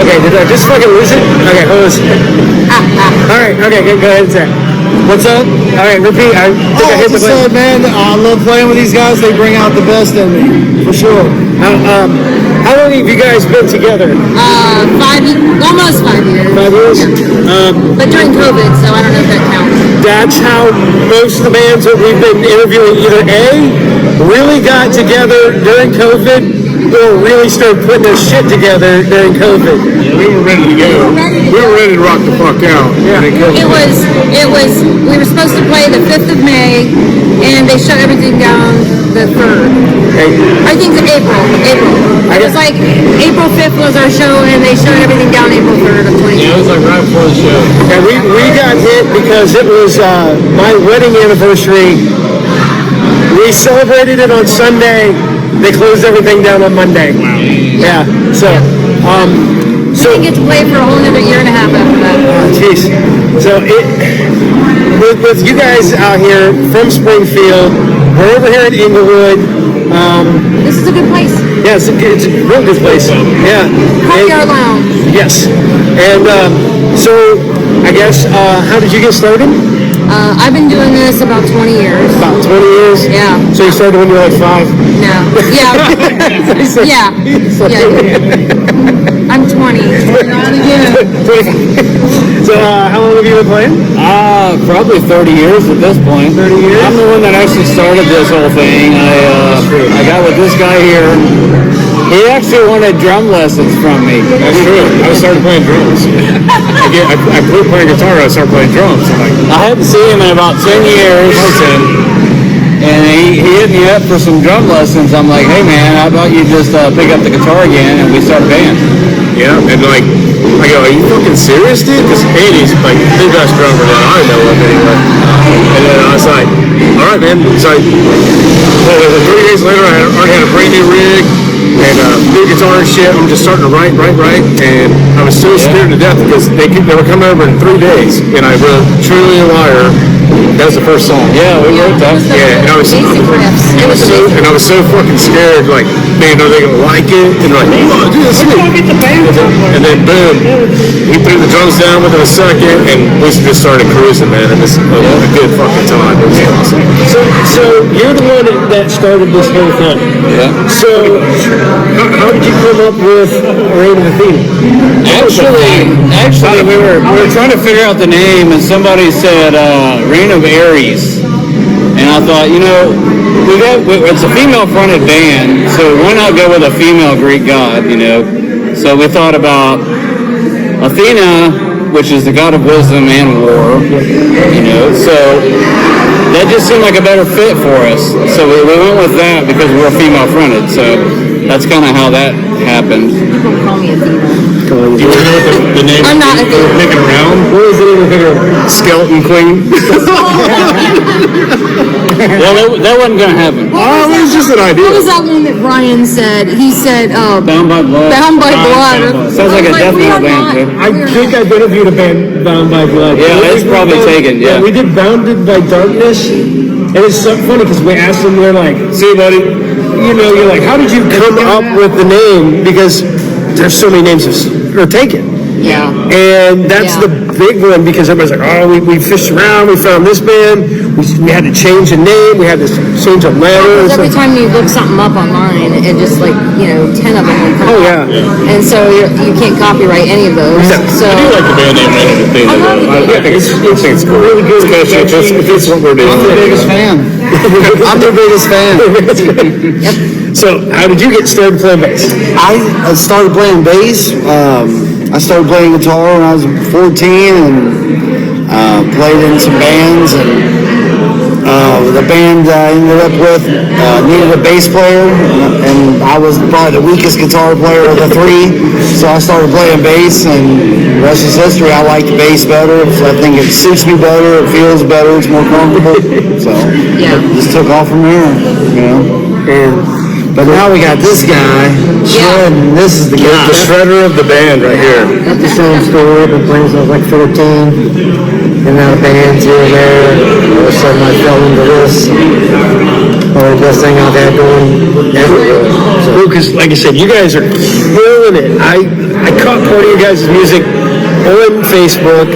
Okay, did I just fucking lose it? Okay, hold on. All right, okay, go ahead and say. What's up? All right, repeat. I think I hit the button. Man, I love playing with these guys. They bring out the best in me, for sure. How long have you guys been together? 5 years, almost 5 years. 5 years? Yeah. But during COVID, so I don't know if that counts. That's how most of the bands that we've been interviewing either A, really got together during COVID, or really started putting their shit together during COVID. Yeah, we were ready to go. We were ready to rock the fuck out. Yeah. It was, we were supposed to play the 5th of May, and they shut everything down the 3rd. Hey. I think it's April. It was like April 5th was our show, and they shut everything down April 3rd of 2020. Yeah, it was like right before the show. And we got hit because it was my wedding anniversary. We celebrated it on Sunday. They closed everything down on Monday. Wow. Yeah. So, We didn't get to play for a whole another year and a half after that. Jeez. So with you guys out here from Springfield, we're over here in Englewood. This is a good place. Yeah, it's a real good place. Yeah. Courtyard Lounge. Yes. And so, I guess, how did you get started? I've been doing this about 20 years. About 20 years? Yeah. So you started when you were like 5? No. Yeah. I'm 20. So how long have you been playing? Probably 30 years at this point. 30 years? I'm the one that actually started this whole thing. I got with this guy here. He actually wanted drum lessons from me. That's true. I started playing drums. I quit playing guitar. I started playing drums. I hadn't seen him in about 10 years. And he hit me up for some drum lessons. I'm like, hey man, how about you just pick up the guitar again and we start a band? Yeah, and like, I go, are you fucking serious, dude? Because Andy's like the best drummer that I know of anyway. And then I was like, all right, man. So 3 days later, I already had a brand new rig and new guitar and shit. I'm just starting to write. And I was so scared to death because they were coming over in 3 days. And I wrote Truly a Liar. That was the first song. Yeah, we wrote that. Yeah, and I was so fucking scared. Like, man, are they gonna like it? And like, oh, dude, this is get the band. And then boom, he threw the drums down within a second, and we just started cruising, man. It was a good fucking time. It was awesome. So you're the one that started this whole thing. Yeah. So how did you come up with Reign of Athena? Actually, we were trying to figure out the name, and somebody said Reign of Aries, and I thought, it's a female-fronted band, so why not go with a female Greek god? So we thought about Athena, which is the god of wisdom and war. So that just seemed like a better fit for us. So we went with that because we're female-fronted. So that's kind of how that happened. People call me Athena. Do you know what the name I'm not is? Picking around? What was the name of the Skeleton Queen. Well, that wasn't going to happen. It was just an idea. What was that one that Brian said? He said, Bound by Blood. Bound by Blood. Sounds like a death metal band, too. I think I've interviewed a band, Bound by Blood. Yeah, it's probably taken, yeah. We did Bounded by Darkness, and it's so funny because we asked them, we're like, See, buddy? you're like, how did you come up with the name? Because there's so many names that are taken. Yeah. And that's the big one because everybody's like, oh, we fished around, we found this band, we had to change the name, we had to change a letter. Because every time you look something up online, it just 10 of them will come up. Yeah. And so you can't copyright any of those. No. So I do like the band name Reign of Athena. I think it's cool. Really good. It fits what we're doing. I'm the biggest fan. I'm the biggest fan. So, how did you get started playing bass? I started playing bass. I started playing guitar when I was 14 and played in some bands. And the band I ended up with needed a bass player, and I was probably the weakest guitar player of the three. So I started playing bass, and the rest is history. I like the bass better. I think it suits me better. It feels better. It's more comfortable. So just took off from there. But now we got this guy, Shred, and this is the guy. The shredder of the band right here. Got the same story. I've been playing since I was like 14. And out of bands here and there. All of a sudden I fell into this. Probably the best thing I've had going ever. Well, because like I said, you guys are killing it. I caught part of you guys' music on Facebook.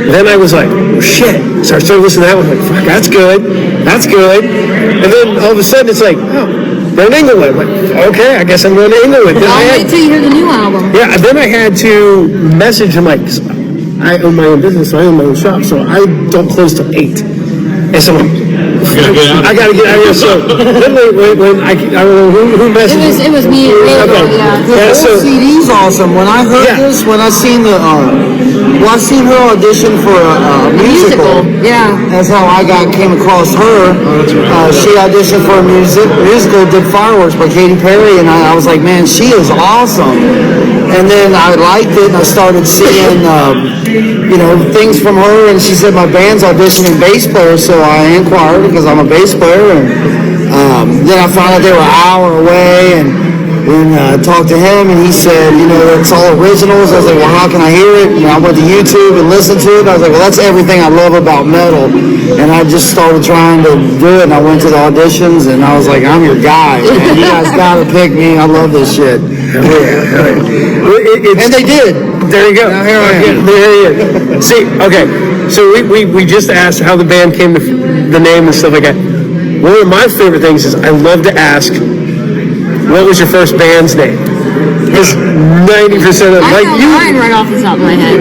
Then I was like, oh, shit. So I started listening to that one. Like, fuck, that's good. That's good. And then all of a sudden it's like, oh, they're in Englewood. Like, okay, I guess I'm going to Englewood. Then I'll wait till you hear the new album. yeah, then I had to message him like, I own my own business, so I own my own shop, so I don't close till 8. And so I gotta get out of here. So then when I don't know who messaged me. It was me. Okay. Yeah. The CD's awesome. When I heard this, when I seen the, I seen her audition for a musical. Yeah. That's how I came across her. She auditioned for a musical, did Fireworks by Katy Perry, and I was like, man, she is awesome. And then I liked it, and I started seeing, things from her, and she said my band's auditioning bass player, so I inquired because I'm a bass player, and then I found out they were an hour away, and then I talked to him, and he said, it's all originals. I was like, well, how can I hear it? And I went to YouTube and listened to it. I was like, well, that's everything I love about metal. And I just started trying to do it, and I went to the auditions, and I was like, I'm your guy, man. You guys gotta pick me. I love this shit. And they did. There you go. Now here I am. There you go. See, okay. So we just asked how the band came to the name and stuff like that. One of my favorite things is I love to ask, what was your first band's name? Because 90% of I know mine right off the top of my head.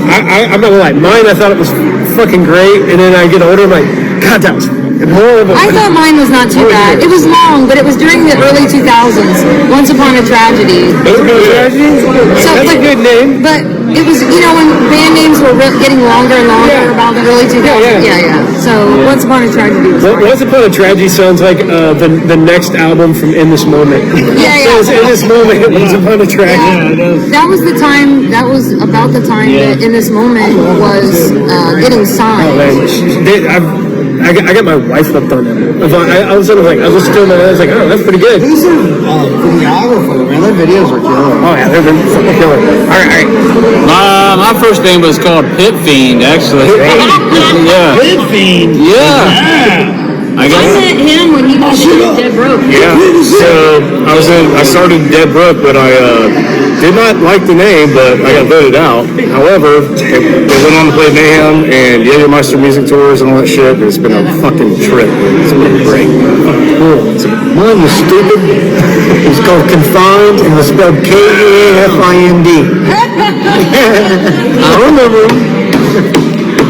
I'm not gonna lie, mine I thought it was fucking great, and then I get older, I'm like, God, that was horrible. I thought mine was not too bad. It was long, but it was during the early 2000s. Once Upon a Tragedy. That's a good name. But it was, when band names were getting longer and longer about the early 2000s. Yeah. So Once Upon a Tragedy was fine. Once Upon a Tragedy sounds like the next album from In This Moment. Yeah. So it's In This Moment, Once Upon a Tragedy. That was the time, that was about the time that In This Moment was getting signed. I got my wife hooked on them. I was like, I was listening to them and I was like, oh, that's pretty good. He's a videographer, man. Their videos are killer. Oh yeah, they're fucking killer. All right. My first band was called Pit Fiend, actually. Yeah. Pit Fiend. Yeah. I met him when he was Dead Broke. Yeah. So I started Dead Broke, but I did not like the name, but I got voted out. However, they went on to play Mayhem and Jägermeister music tours and all that shit. It's been a fucking trip. It's been great. Mine was stupid. It was called Confined and it was spelled K-E-A-F-I-N-D. I remember him.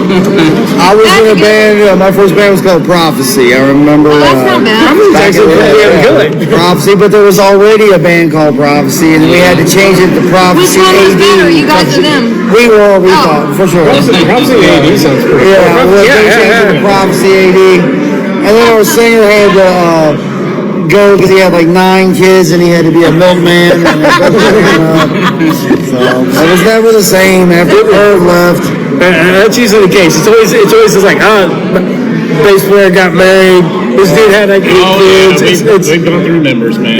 I was in a band, my first band was called Prophecy. I remember. That's not bad. Prophecy, but there was already a band called Prophecy, and we had to change it to Prophecy Which one was AD. better, you guys or them? We thought, for sure. Prophecy AD sounds pretty Yeah, we changed it to Prophecy AD. And then our singer had to go because he had like 9 kids and he had to be a milkman. So it was never the same after Irv left. That's usually the case. It's always just like, bass player got married. This dude had like 8 kids. They've gone through members, man.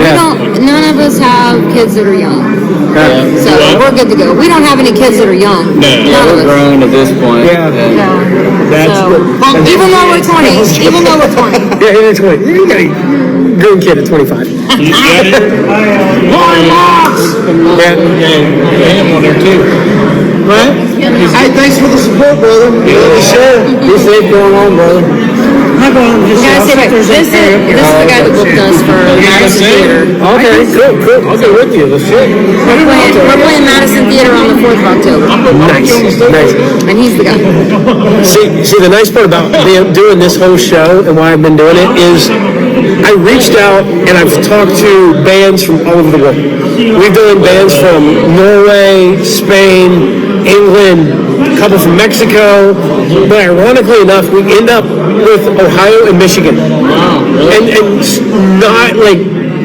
None of us have kids that are young. So we're good to go. We don't have any kids that are young. Yeah, we're grown at this point. Yeah. Even though we're 20. Yeah, you're 20. You got a grown kid at 25. Yeah, on there too. Right? Hey, thanks for the support, brother. Sure. Be safe going on, brother. This is the guy that booked us for Madison Theater. Okay, cool. I'll go with you. Let's shit. We're playing Madison Theater on the 4th of October. Nice. And he's the guy. See, the nice part about doing this whole show and why I've been doing it is I reached out and I've talked to bands from all over the world. We've done bands from Norway, Spain, England, a couple from Mexico, but ironically enough, we end up with Ohio and Michigan. Wow, really? And not like,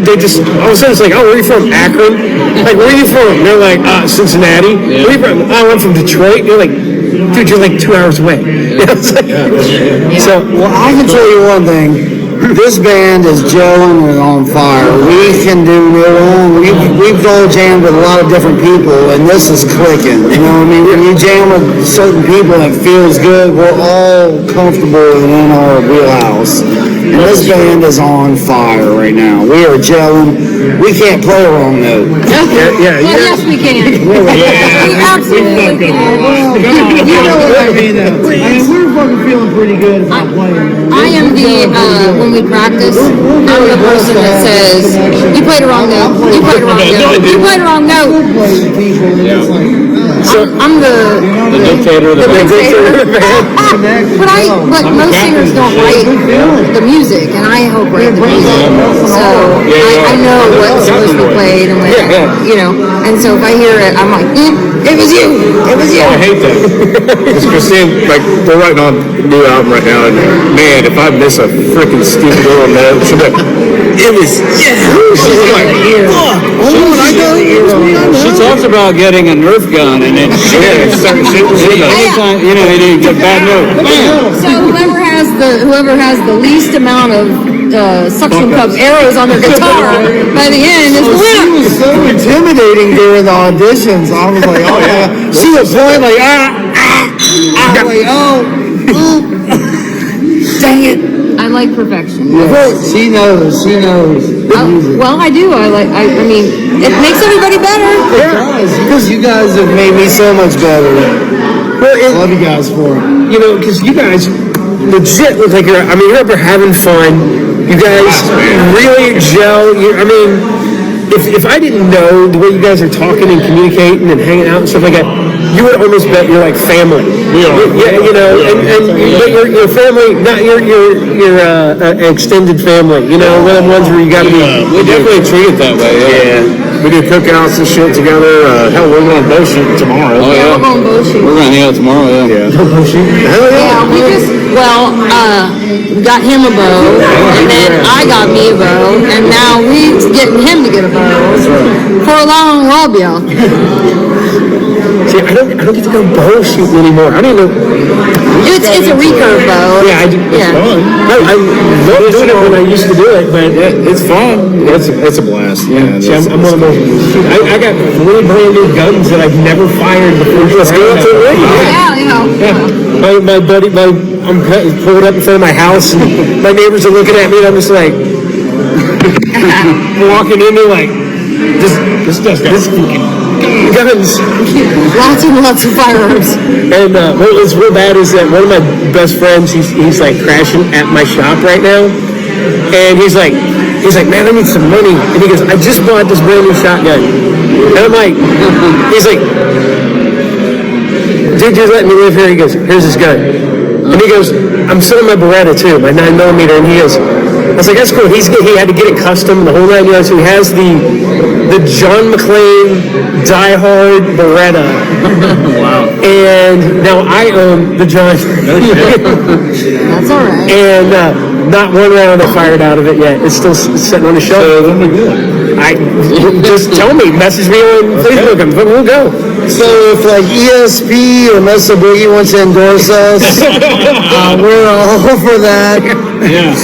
they just, all of a sudden it's like, oh, where are you from? Akron? Like, where are you from? They're like, Cincinnati. Yeah. Where are you from? Oh, I'm from Detroit. You're like, dude, you're like 2 hours away. You know, it's like, so, Well, I can tell you one thing. this band is gelling and on fire. We can do no wrong. We've all jammed with a lot of different people, and this is clicking. You know what I mean? When you jam with certain people and it feels good, we're all comfortable and in our wheelhouse. And this band is on fire right now. We are gelling. We can't play a wrong note. Well, yes, we can. We absolutely can. You know what I mean, though. I mean, we're fucking feeling pretty good about playing. I am when we practice, I'm the person that says, you played a wrong note, you played a wrong note, you played a wrong note. I'm the dictator of the band. But most singers don't write the music, and I help write the music. So I know what's supposed to be played, and and so if I hear it, I'm like, it was you. It was you. I hate that. Because Christine, like, we're writing on a new album right now, and man, if I miss a freaking stupid little note, she'll be like, it was you. She's like, fuck. She talks about getting a Nerf gun and then starting shooting. Anytime, you get a bad note. So whoever has the least amount of suction cup arrows on their guitar by the end is the She winner. was so intimidating during the auditions. I was like, oh yeah. She was playing like, I was like, dang it. I like perfection. She knows the music. Well, I do. I mean, it makes everybody better. It does, because you guys have made me so much better. Well, love you guys for it. Because you guys legit look like you're up there having fun. You guys really gel. If I didn't know the way you guys are talking and communicating and hanging out and stuff like that, you would almost bet you're like family. We are. Yeah, but your family, not your extended family. One of the ones where you got to be. We definitely treat it that way. Yeah. We do cookouts and shit together. Hell, we're going boat shooting tomorrow. Oh, yeah. We're going boat shooting. We're going to tomorrow, Yeah. Hell Yeah, we got him a bow, and then I got me a bow, and now we getting him to get a bow. For a long while, y'all. See, I don't get to go bow shooting anymore. I don't even know. It's a recurve bow. Yeah, I do. Yeah. I love doing it when I used to do it, but It's fun. It's a blast. Yeah. see, I'm one of those. I got 3 brand new guns that I've never fired before. Let's go to the ring. Yeah. My buddy, I'm pulled up in front of my house, and my neighbors are looking at me, and I'm just like walking in there like this guns. Lots and lots of firearms. And what's real bad is that one of my best friends, he's like crashing at my shop right now, and he's like, man, I need some money. And he goes, I just bought this brand new shotgun. And I'm like, he's like, dude, just let me live here. He goes, here's his gun. And he goes, I'm selling my Beretta too, my 9mm. And he goes, I was like, that's cool. He had to get it custom, the whole 9 yards. So he has the John McClane Die Hard Beretta. Wow. And now I own the John. That's all right. And not one round I fired out of it yet. It's still sitting on the shelf. So when we good. Just tell me, message me on Facebook, and we'll go. So if like ESP or Mesa Boogie wants to endorse us, we're all for that. Yeah.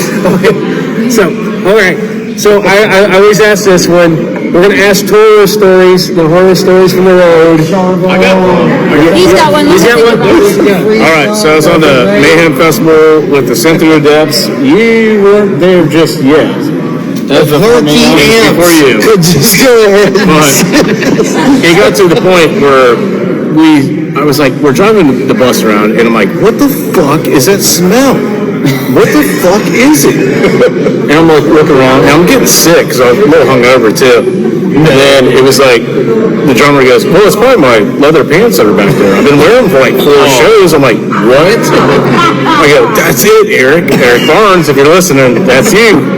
So, all right. So I always ask this one. We're going to ask horror stories, the horror stories from the road. I got one. He's got one. He's got one. All right, so I was on the Mayhem Festival with the Cynthia Depths. You weren't there just yet. That's Herky the for you. could just go ahead. But it got to the point where I was like, we're driving the bus around, and I'm like, what the fuck is that smell? What the fuck is it? And I'm like, looking around, and I'm getting sick, because I was a little hungover, too. And then it was like, the drummer goes, well, it's probably my leather pants that are back there. I've been wearing them for like 4 shows. I'm like, what? I go, that's it, Eric Barnes, if you're listening, that's you.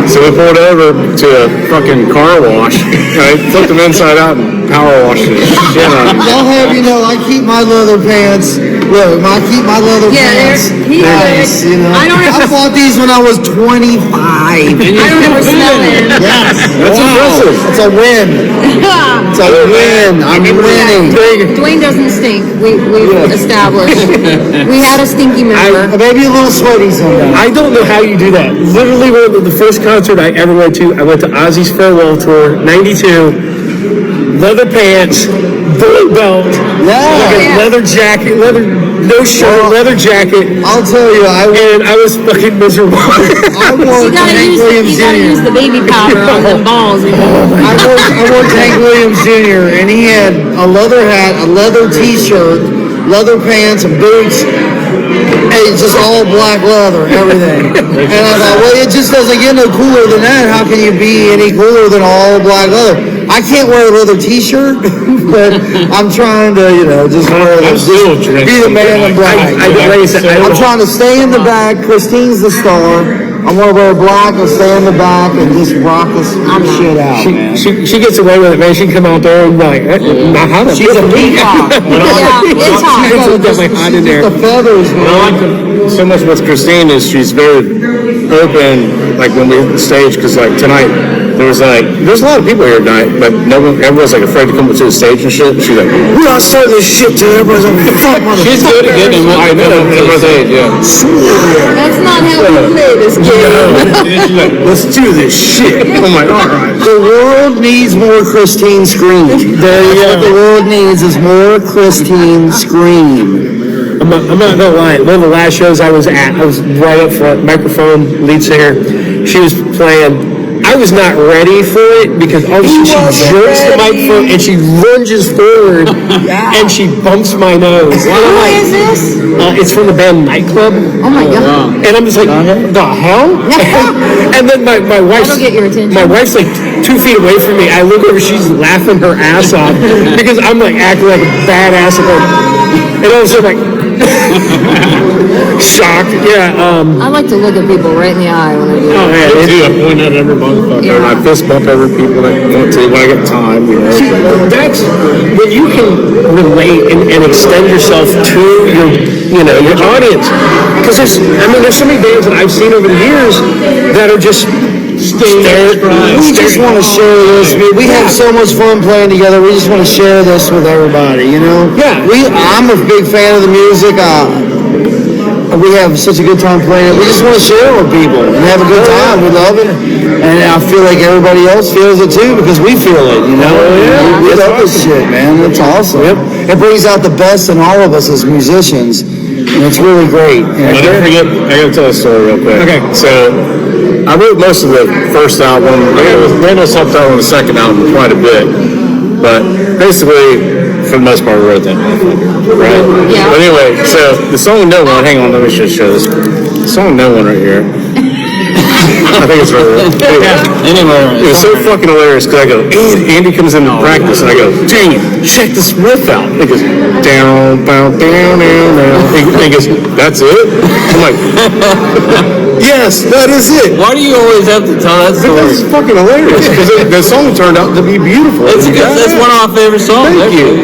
So we pulled over to a fucking car wash. I flipped them inside out and power washed the shit out of them. I'll have you know, I keep my leather pants Look, I keep my leather pants. He's Nice, good. you know. I bought these when I was 25. I don't ever smell it. Yes, that's impressive. It's a win. It's a win. I'm winning. Dwayne doesn't stink. We've established. We had a stinky member. Maybe a little sweaty sometimes. I don't know how you do that. Literally, the first concert I ever went to, I went to Ozzy's farewell tour, '92. Leather pants, bullet belt, like a leather jacket, no shirt, leather jacket. I'll tell you, I was fucking miserable. I wore Hank Williams You gotta use Jr. the baby powder on the balls. I wore Hank Williams Jr. and he had a leather hat, a leather T-shirt, leather pants, and boots. And it's just all black leather, everything. And I thought, well, it just doesn't get no cooler than that. How can you be any cooler than all black leather? I can't wear a leather T-shirt, but I'm trying to, just wear this. Be the man in black. I'm trying to stay in the back. Christine's the star. I'm gonna wear black and stay in the back and just rock this shit out, man. She gets away with it, man. She can come out there and be like, She's a peacock. It's hot. Definitely hot in there. The feathers, man. What I like so much with Christine is she's very open, like when we hit the stage, because like tonight, there's a lot of people here tonight, but everyone's like afraid to come up to the stage and shit. She's like, we're not starting this shit till everybody's like, fuck, She's good at getting them up to the stage, yeah. That's not how we play this game. let's do this shit. I'm like, all right. The world needs more Christine Scream. What the world needs is more Christine Scream. I'm not gonna lie. One of the last shows I was at, I was right up front, microphone, lead singer. She was playing. I was not ready for it because she jerks the microphone and she lunges forward and she bumps my nose. Who is this? It's from the band Nightclub. Oh my god. And I'm just like, the hell? And then my wife's That'll get your attention. My wife's like 2 feet away from me. I look over, she's laughing her ass off because I'm like acting like a badass. And all of a sudden, like, shocked. Yeah. I like to look at people right in the eye when I do that. I do. I point at every motherfucker. And I fist bump every people that want to when I get time. See, that's when you can relate and extend yourself to your audience. Because there's so many bands that I've seen over the years that are just We just want to share this. We have so much fun playing together. We just want to share this with everybody, Yeah. I'm a big fan of the music. We have such a good time playing it. We just want to share it with people and have a good time. We love it. And I feel like everybody else feels it too because we feel it, We love this shit, man. It's awesome. Yep. It brings out the best in all of us as musicians. And it's really great. I gotta tell a story real quick. Okay. So, I wrote most of the first album. I wrote self-titled on the second album quite a bit. But basically, for the most part, we wrote that. Right? Yeah. But anyway, so the song No One, hang on, let me just show this. The song No One right here. I think it's right there. Anyway, it was so fucking hilarious because I go, Andy comes into practice and I go, dang it, check this riff out. He goes, down, down, down, down, down. He goes, that's it? I'm like, yes, that is it. Why do you always have to tell that story? Because it's fucking hilarious. Because the song turned out to be beautiful. That's one of my favorite songs. Thank you.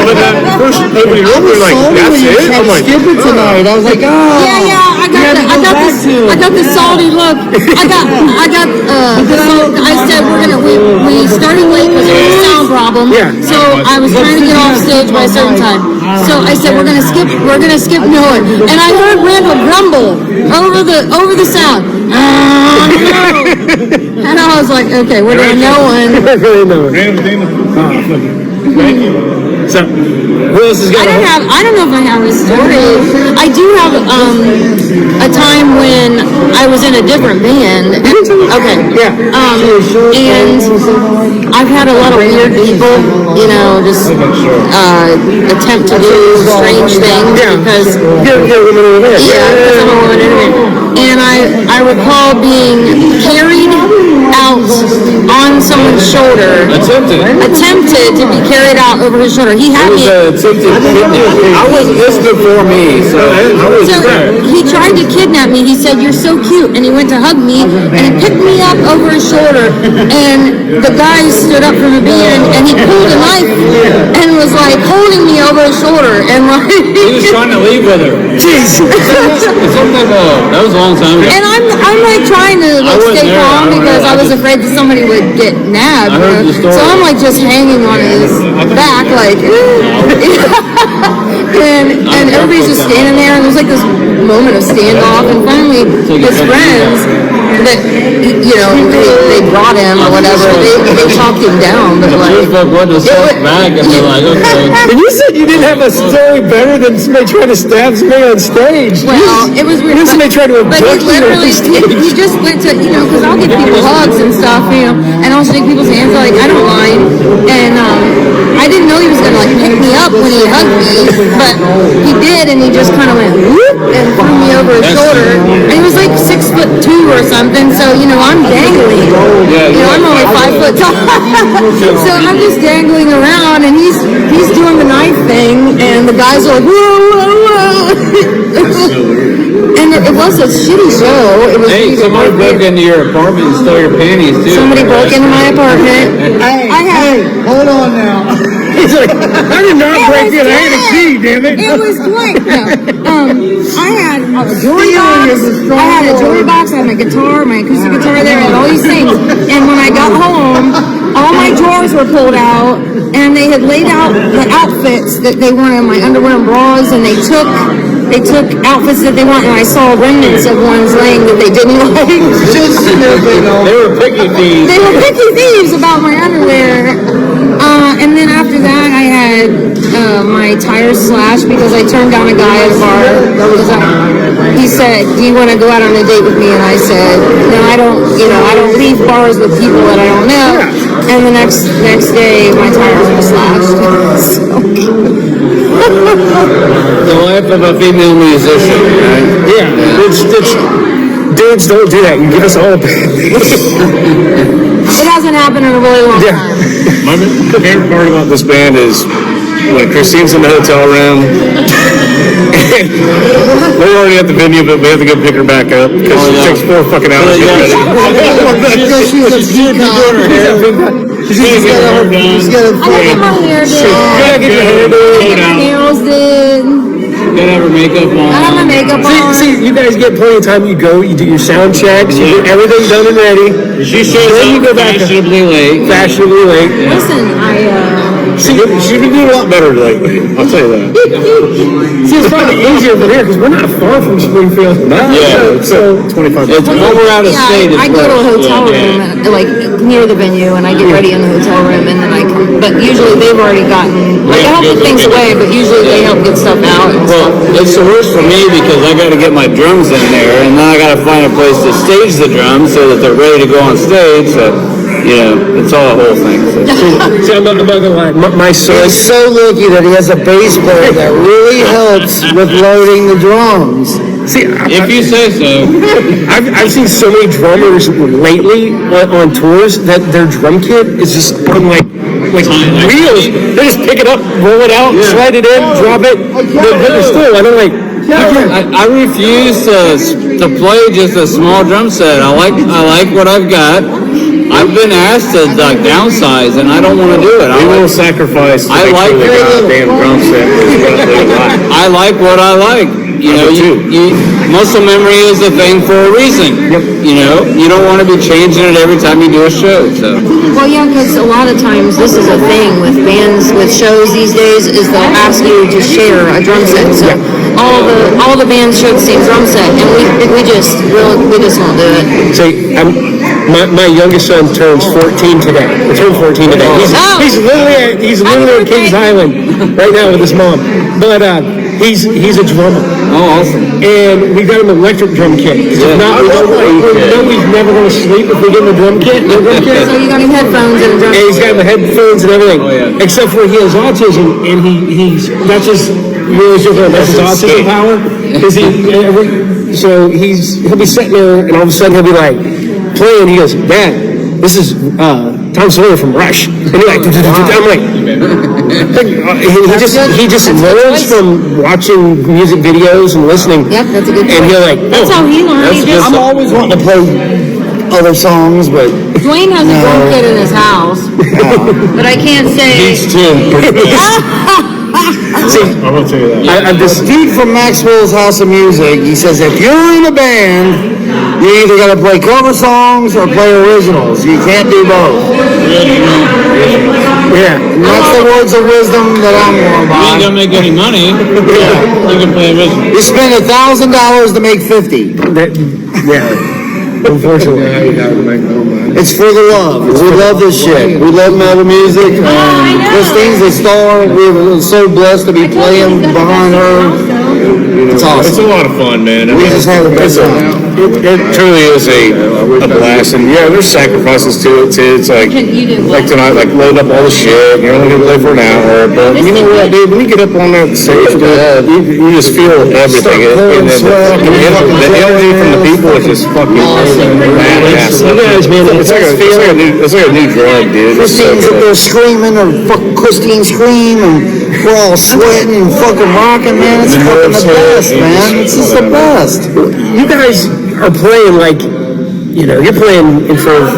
But that first opening up, we're like, that's it? I'm like, skip it tonight. I was like, Yeah, I got this salty look. I said we started late because there was a sound problem. Yeah. So I was trying to get off stage by a certain time. So I said we're gonna skip Noah. And I heard Randall grumble over the sound. And I was like, okay, we're doing No One. Thank you. So, who else is got I don't know if I have a story. I do have a time when I was in a different band. Okay. Yeah. And I've had a lot of weird people, just attempt to do strange things because you're a woman in a band. because I'm a woman in a band. And I recall being carried out on someone's shoulder. Attempted to be carried out over his shoulder. He had me. This before me, so he tried to kidnap me. He said, "You're so cute," and he went to hug me, and he picked me up over his shoulder. And the guy stood up from the band, and he pulled a knife and was like holding me over his shoulder, and like he was trying to leave with her. Jesus. That was a long time ago. And I'm like trying to like stay calm because I was afraid that somebody would get nabbed. So I'm like just hanging on his back, like, and everybody's just standing there, and there's like this moment of standoff, and finally his friends that they brought him or whatever, they talked him down, but like back and they're like, okay. And you said you didn't have a story better than somebody trying to stab somebody on stage. Well, it was weird. You somebody trying to abduct you on stage. He just went to, because I'll give people hugs and stuff, and I'll shake people's hands, like, I don't mind. And I didn't know he was going to, like, pick me up when he hugged me, but he did, and he just kind of went, whoop, and threw me over his shoulder. And he was, like, 6'2" or something, so, I'm dangling. I'm only 5 foot tall. So I'm just dangling around, and he's doing the knife thing, and the guys are like, whoa, whoa, whoa. And it was a shitty show. It was somebody broke into your apartment and stole your panties too. Somebody broke into my apartment. Hey, hold on now. He's like, I did not break in. I had a key, damn it. It was great. I had a jewelry box. I had a jewelry box. I had my guitar, my acoustic guitar there. I had all these things. And when I got home, all my drawers were pulled out, and they had laid out the outfits that they wanted, my underwear and bras, and they took outfits that they want, and I saw remnants of ones laying that they didn't like. They were picky thieves. They were picky thieves about my underwear. And then after that, I had my tires slashed because I turned down a guy at a bar. He said, "Do you want to go out on a date with me?" And I said, "No, I don't. I don't leave bars with people that I don't know." And the next day, my tires were slashed. The life of a female musician, right? Yeah, it's dudes don't do that. You give us all a It hasn't happened in a really long time. My favorite part about this band is when Christine's in the hotel room. We're already at the venue, but we have to go pick her back up because it takes 4 fucking hours to get ready. She's got I get my hair done. gotta get your hair done. Get my nails did. Gotta have her makeup on. I have my makeup on. See, you guys get plenty of time. You go, you do your sound checks, you get everything done and ready. She shows Then you up go back fashionably late. fashionably late. Listen, She's been doing a lot better lately. I'll tell you that. See, it's probably easier from here because we're not far from Springfield. Yeah. So 25 It's minutes. when we're out of state. I go to a hotel room, like near the venue, and I get ready in the hotel room, and then I come. But usually they've already gotten, like, I help get things away, but usually they help get stuff out. And Well, it's the worst for me because I got to get my drums in there, and then I got to find a place to stage the drums so that they're ready to go on stage. So, it's all a whole thing. So. See, I'm not gonna lie. My son. He's so lucky that he has a bass player that really helps with loading the drums. See, If you say so. I've seen so many drummers lately on tours that their drum kit is just on like wheels. They just pick it up, roll it out, slide it in, drop it, they're put in stool. And I'm like, I refuse to play just a small drum set. I like what I've got. I've been asked to downsize, and I don't want to do it. We will sacrifice the goddamn drum set. I like what I like. Muscle memory is a thing for a reason. You don't want to be changing it every time you do a show. So. Well, yeah, because a lot of times this is a thing with bands, with shows these days, is they'll ask you to share a drum set. So all the bands share the same drum set, and we just won't do it. see, my youngest son turns 14 today. He turned 14 today. He's literally on Kings Island right now with his mom. But he's a drummer. Oh, awesome. And we got him an electric drum kit. If not, we know he's never going to sleep if we get him a drum kit. No drum kit. So you got him headphones and a drum And he's got the headphones and everything. Except for he has autism, and that's his autism power. Because he'll be sitting there, and all of a sudden he'll be like playing. He goes, "Dad, this is Tom Sawyer from Rush. And you're like, I'm like, he just learns from watching music videos and listening. Yep, that's a good point. And you're like, that's how he learned. I'm always wanting to play other songs, but Dwayne has a drum kit in his house, but I can't say. See, I'm gonna tell you that. I'm just dude from Maxwell's House of Music, he says if you're in a band, you either got to play cover songs or play originals. You can't do both. yeah. And that's the words of wisdom that I'm going You ain't by. gonna make any money. You can play original. You spend $1,000 to make 50. Yeah. Unfortunately. It's for the love. We love this shit. We love metal music. Christine's the star. We're so blessed to be playing behind her. It's It's a awesome. lot of fun, man. I We mean, just have the best time. it truly is a blast, and yeah, there's sacrifices to it too. It's like tonight, like load up all the shit. You're only gonna play for an hour, but you know what, dude? When you get up on that stage, dude, you just feel everything. And the energy from the people is just fucking badass. You guys, man, It's like a new drug, dude. It's so Christine's up good. there screaming, or fuck Christine scream, and we're all sweating and fucking rocking, man. It's fucking the best, man. It's just the best. you guys are playing like, you're playing in front of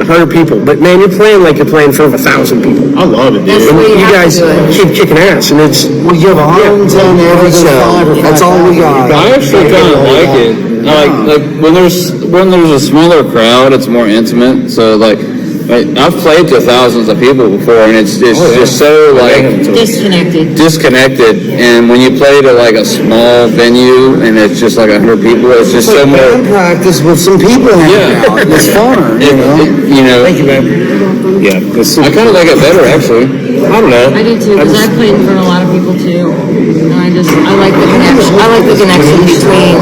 100 people, but man, you're playing like you're playing in front of 1,000 people. I love it, That's dude. the way You have guys to do it. keep kicking ass, and it's We give 110 every show. That's all we got. I actually kind of like it. I like when there's a smaller crowd, it's more intimate. So like I've played to thousands of people before, and it's just so like disconnected. And when you play to like a small venue and it's just like 100 people, it's just so more. Band practice with some people hanging out. It's fun. Thank you, man. Yeah, I kind of like it better actually. I don't know. I do too, because I've played in front of a lot of people too. And I like the connection. I like the connection between,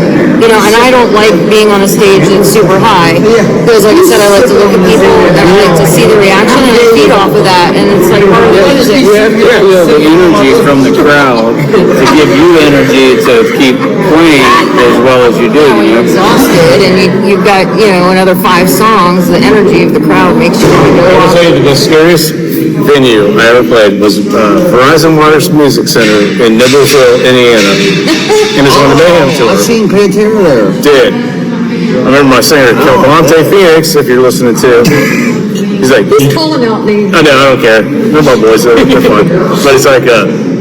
and I don't like being on a stage that's super high. Because like I said, I like to look at people and I like to see the reaction and I feed off of that. And it's like part of the music. You have the energy from the crowd to give you energy to keep playing as well as you do. When you're exhausted and you've got, another 5 songs, the energy of the crowd makes you want to go I'll off. tell you the scariest venue I ever played was Verizon Wireless Music Center in Noblesville, Indiana. And it's on the Mayhem tour. I've seen Pantera there. Did. I remember my singer, Calvante Phoenix, if you're listening to. He's like, Calling out names. I know, I don't care. They're my boys, they're fun. But it's like,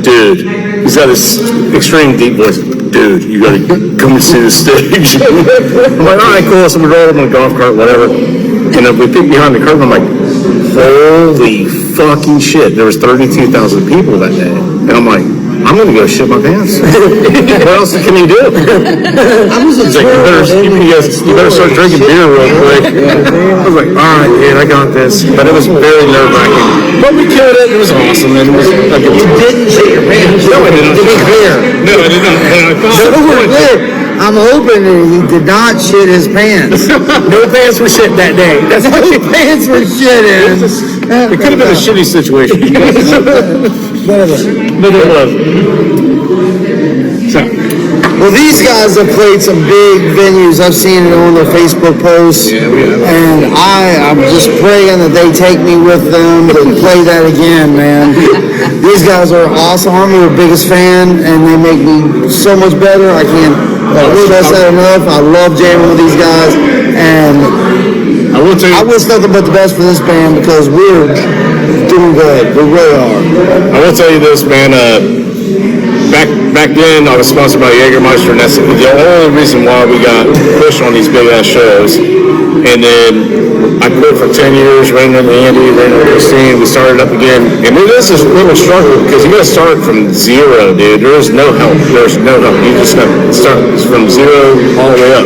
dude, he's got this extreme deep voice. Dude, you gotta come and see the stage. I'm like, all right, cool. So we roll up on a golf cart, whatever. And then we peek behind the curtain. I'm like, holy fucking shit. There was 32,000 people that day. And I'm like, I'm gonna go shit my pants. What else can you do? He's like, you better start drinking beer real quick. I was like, all right, dude, I got this. But it was very nerve-wracking. But we killed it. It was awesome. And it was like, you didn't shit your pants. No, I didn't. To be clear. No, I didn't. And I thought, So we're clear. I'm hoping that he did not shit his pants. no pants were shit that day. That's No pants were shit in. it could have been a shitty situation. But it wasn't. Well, these guys have played some big venues. I've seen it on their Facebook posts. Yeah, we have. And I'm just praying that they take me with them to play that again, man. These guys are awesome. I'm their biggest fan, and they make me so much better. I can't stress that enough. I love jamming with these guys, and I will tell you. I wish nothing but the best for this band because we're doing good. We really are. I will tell you this, man. Back then, I was sponsored by Jägermeister, and that's the only reason why we got pushed on these big ass shows. And then I quit for 10 years, ran with Andy, ran with Christine. We started up again, and this is a little struggle because you got to start from zero, dude. There's no help. There's no help. You just got to start from zero all the way up.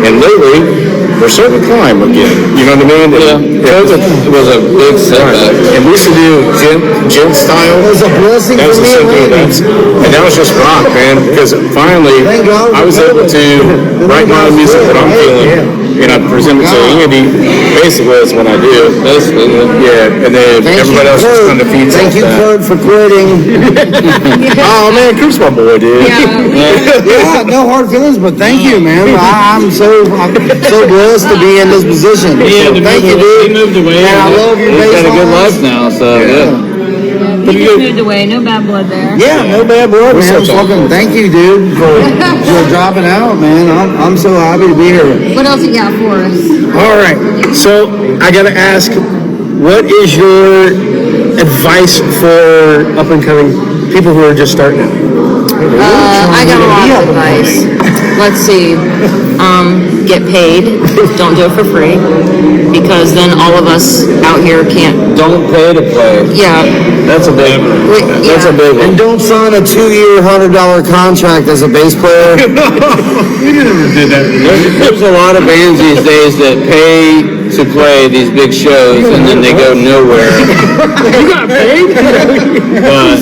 And lately, we're starting to climb again. You know what I mean? Yeah. It was a big setback. And we used to do gent style. It was a blessing That was for the same me. thing. And that was just rock, man. Because finally, Thank God I was able to write my own music that I'm feeling. and I present it to Andy. Basically, that's what I do. Yeah, and then everybody else just kind of feeds off that. Thank you, Kurt, for quitting. Oh man, Kurt's my boy, dude. Yeah, no hard feelings, but thank you, man. I'm so blessed to be in this position. So thank you, dude. He moved away. And I love your He's got a good bass life now, so yeah. He just moved away. No bad blood there. Yeah, no bad blood, man. Fucking thank you, dude, for dropping out, man. I'm so happy to be here. What else you got for us? All right. So I got to ask, what is your advice for up and coming people who are just starting out? I got a lot of advice. Let's see. Get paid. Don't do it for free, because then all of us out here can't. Don't pay to play. Yeah. That's a big one. That's a big one. And don't sign a 2-year, $100 contract as a bass player. We never did that. There's a lot of bands these days that pay to play these big shows and then they go nowhere. You got paid? But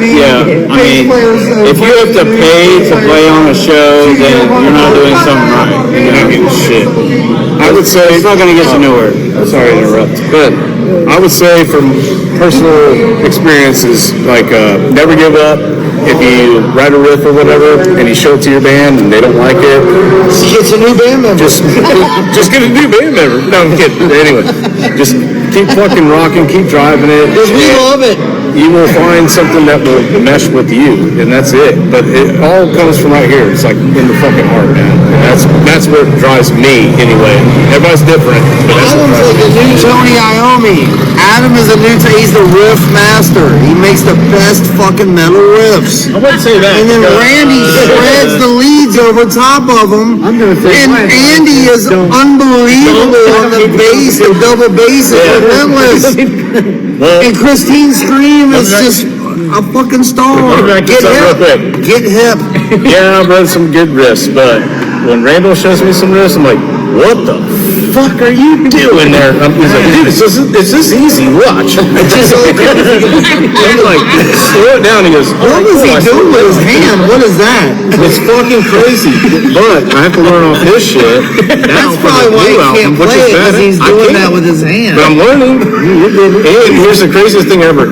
yeah, I mean, if you have to pay to play on a show, then you're not doing something right. You're not getting shit. I would say It's not going to get you nowhere. Sorry to interrupt. Good. I would say from personal experiences, like never give up. If you write a riff or whatever, and you show it to your band and they don't like it, Get a new band member. just get a new band member. No, I'm kidding. Anyway, just keep fucking rocking, keep driving it. Because we love it. You will find something that will mesh with you, and that's it. But it all comes from right here. It's like in the fucking heart, man. And that's what drives me, anyway. Everybody's different, but that's what Adam's drives like me. the new Tony Iommi. Adam is he's the riff master. He makes the best fucking metal riffs. I wouldn't say that. And then Randy shreds the leads over top of them. And Andy is unbelievable on the bass. The double bass is relentless. And Christine Scream is just a fucking star. Get hip. Get hip. Yeah, I've read some good riffs, but when Randall shows me some riffs, I'm like, what the fuck are you doing there? He's like, dude, it's this easy. Watch. It's just so crazy. I'm like, slow it down. He goes, What was he doing with his hand? What is that? It's fucking crazy. But I have to learn off his shit. That's probably why he can't play it, because he's doing that with his hand. But I'm learning. And here's the craziest thing ever.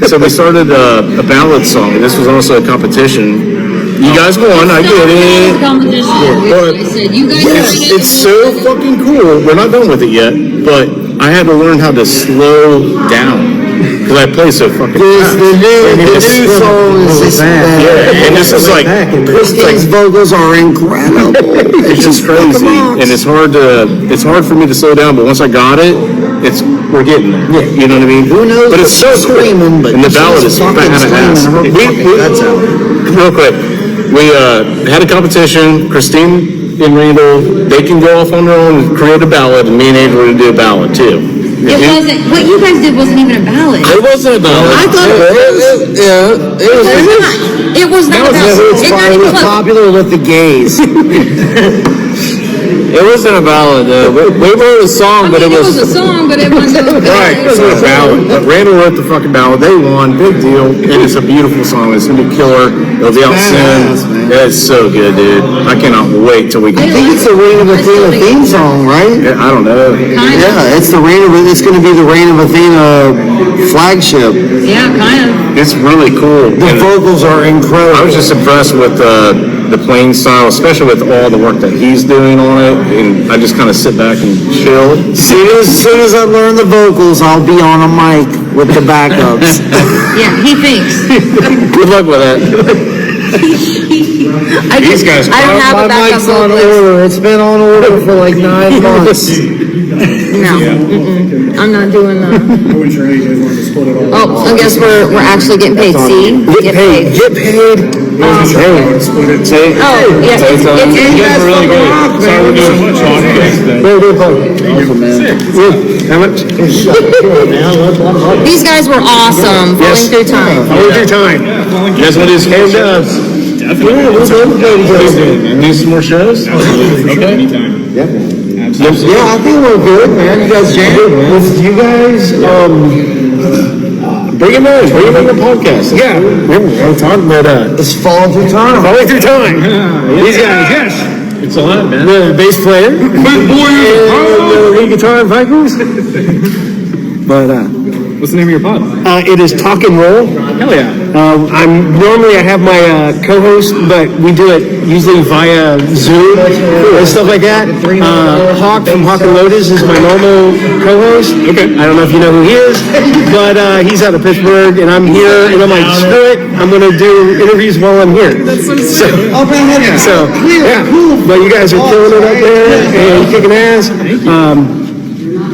So we started a ballad song. This was also a competition. You guys won, I get it. But it's so fucking cool. We're not done with it yet, but I had to learn how to slow down. Because I play so fucking fast. The new song is just Yeah, and this is like, Christine's vocals are incredible. it's just crazy. And it's hard for me to slow down, but once I got it, we're getting there. Yeah. You know what I mean? Who knows? But it's so screaming, but and the ballad is badass. Real quick, we had a competition. Christine and Randall, they can go off on their own and create a ballad, and me and Andrew were to do a ballad too. It wasn't. What you guys did wasn't even a ballad. It wasn't a ballad. I thought it was. It was not a ballad. It's not It even was close. popular with the gays. It wasn't a ballad, though. We wrote a song, but it was. It was a song, but it wasn't a ballad. Right, it's not a ballad. But Randall wrote the fucking ballad. They won, big deal, and it's a beautiful song. It's gonna be killer. It'll be out soon. It's so good, dude. I cannot wait till we I can. think it's the Reign of Athena theme song, right? Yeah, I don't know. Yeah, it's the It's going to be the Reign of Athena flagship. Yeah, kind of. It's really cool. The And vocals are incredible. I was just impressed with the playing style, especially with all the work that he's doing on it. And I just kind of sit back and chill. As soon as I learn the vocals, I'll be on a mic with the backups. Yeah, he thinks. Good luck with that. These guys, I don't have My a backup mic's on vocalist. order. It's been on order for like 9 months. No, I'm not doing that. Oh, I guess we're actually getting paid. See, Get paid. Get paid. Say, Oh, yeah, it's You guys are really good. sorry we're doing so much podcast today. How much? These guys were awesome. Falling through time. Hold your time. You guys want to do some more shows? Yeah, we'll Do some more shows? Okay. Yeah, I think we're good, man. You guys jam? You guys, Bring him in. Bring him in the podcast. yeah, we're talking about It's falling through time. falling through time. These guys, yes. It's a lot, man. the bass player, and the lead guitar and vocals. But What's the name of your pod? it is TalkNRoll. Hell yeah. I have my co-host, but we do it usually via Zoom and stuff like that. Hawk from HawKNLoaD is my normal co-host. Okay. I don't know if you know who he is, but he's out of Pittsburgh, and I'm here, and I'm like, screw it, I'm gonna do interviews while I'm here. That's so sick. So, yeah. But you guys are killing it up there and kicking ass.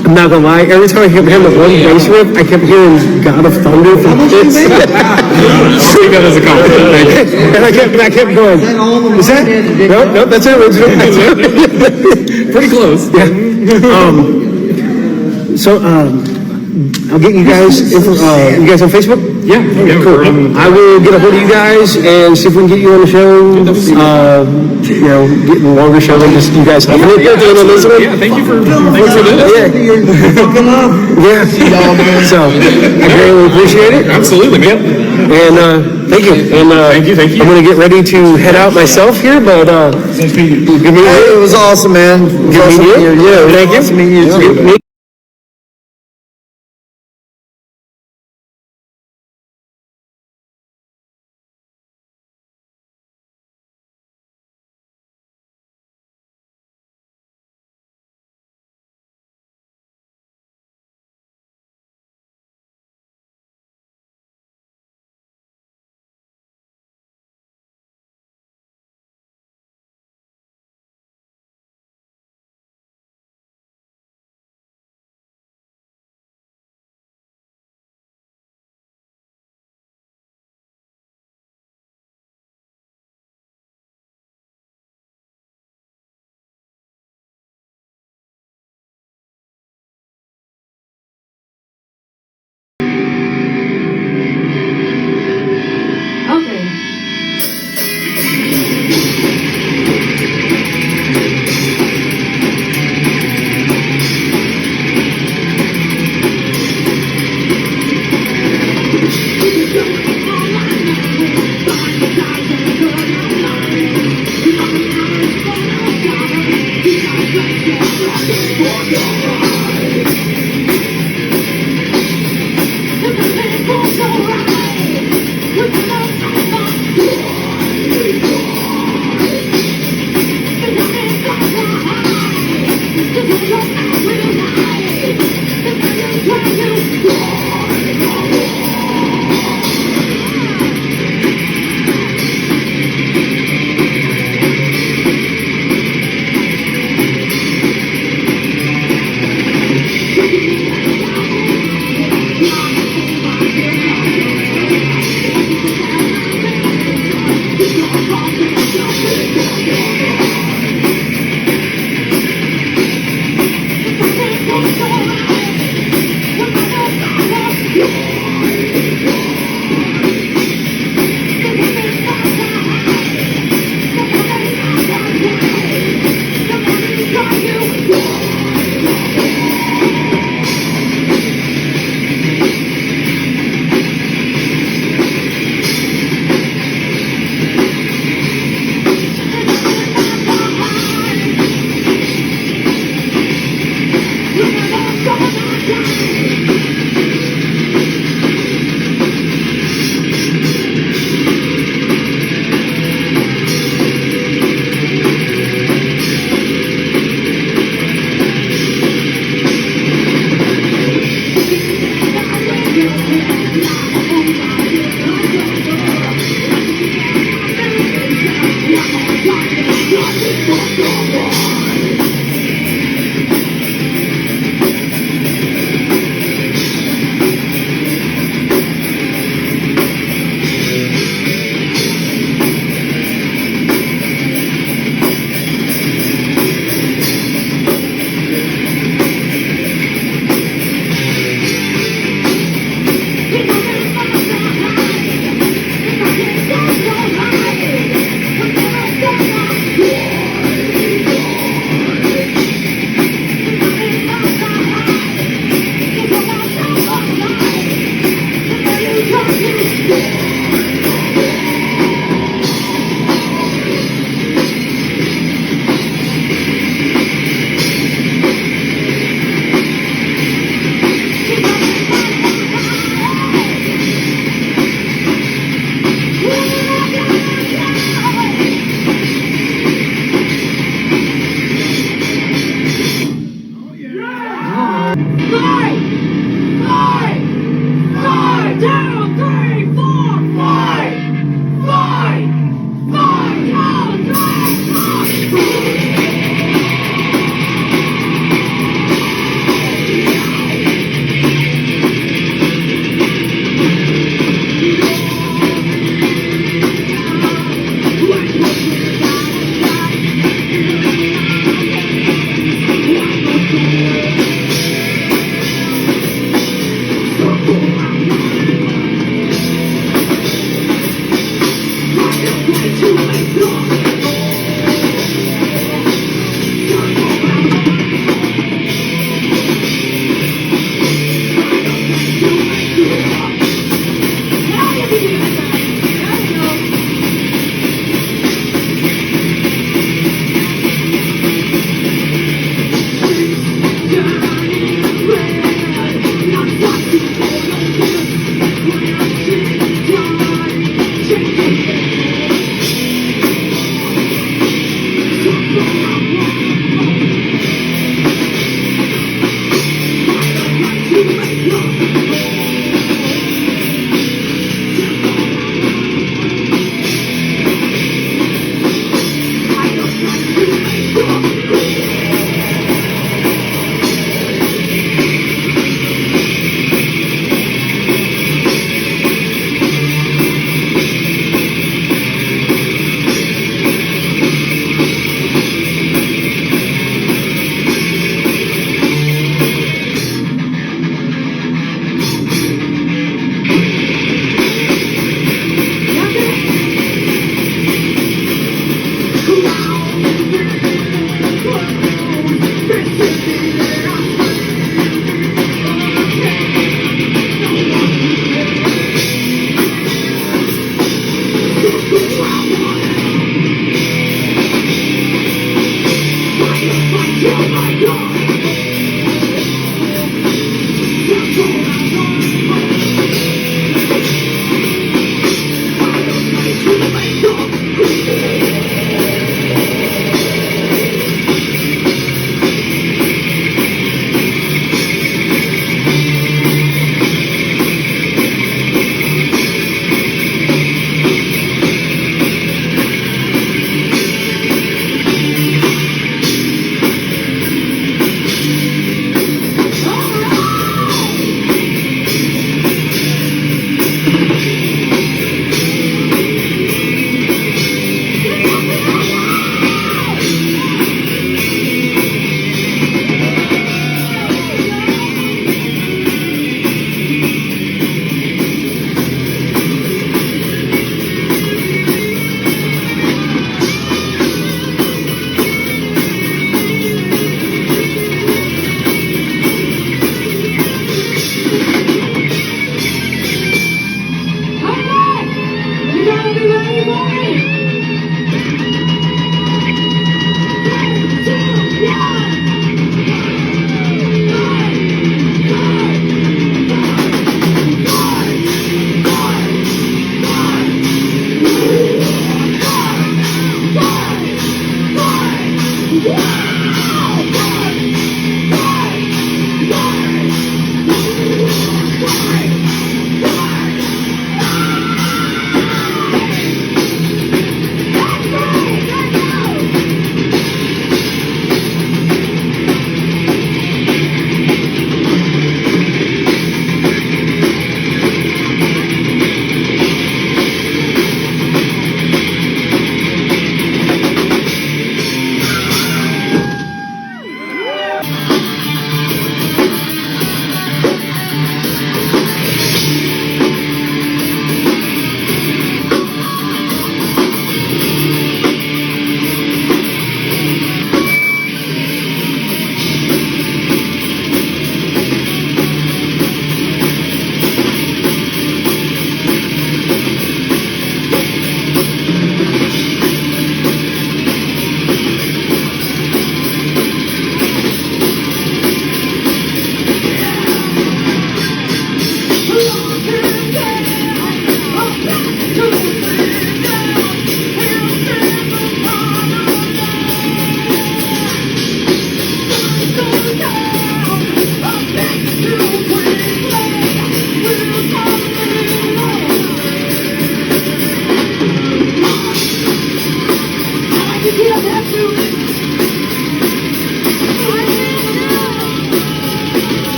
I'm not gonna lie, every time I kept hearing the one bass riff, I kept hearing God of Thunder from Kids. Take that as a compliment. Thank you. And I kept going, is that? No, that's it. Pretty close. Yeah. So, I'll get you guys, you guys on Facebook? Yeah. Cool. I will get a hold of you guys and see if we can get you on the show. Get a longer show than just you guys. Yeah, thank you for this. Yeah. So, I greatly appreciate it. Absolutely, man. And thank you. And Thank you. I'm gonna get ready to head out myself here, but good meeting you. Hey, it was awesome, man. Good meeting you. Yeah, thank you. Awesome meeting you too. Okay. Yeah.